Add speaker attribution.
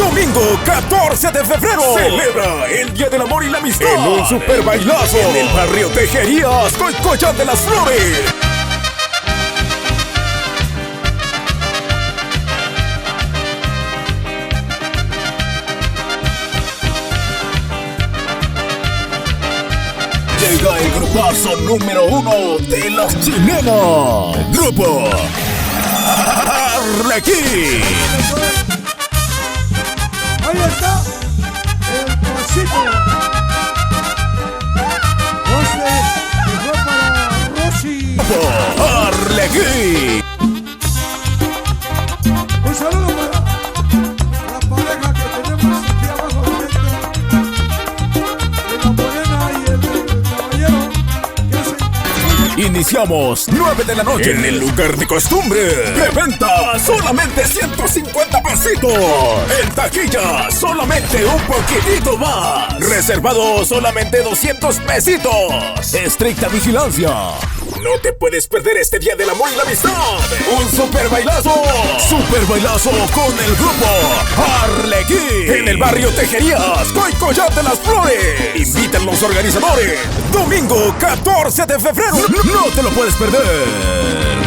Speaker 1: Domingo 14 de febrero. Celebra el Día del Amor y la Amistad en un super bailazo en el barrio Tejerías, Coycollán de las Flores. Llega el grupazo número 1 de los chilenos. Grupo Arlequín.
Speaker 2: Ahí está el pasito. Y fue para Rosy.
Speaker 1: Arlequín.
Speaker 2: Un saludo para la pareja que tenemos aquí abajo de la morena y el caballero que hacen.
Speaker 1: Iniciamos 9 de la noche en el lugar de costumbre. Preventa solamente 150 pesitos. En taquilla solamente un poquitito más. Reservado solamente 200 pesitos. Estricta vigilancia. No te puedes perder este Día del Amor y la Amistad. Un super bailazo. Super bailazo con el grupo Arlequín. En el barrio Tejerías, Coycollán de las Flores. Invitan los organizadores. Domingo 14 de febrero. No te lo puedes perder.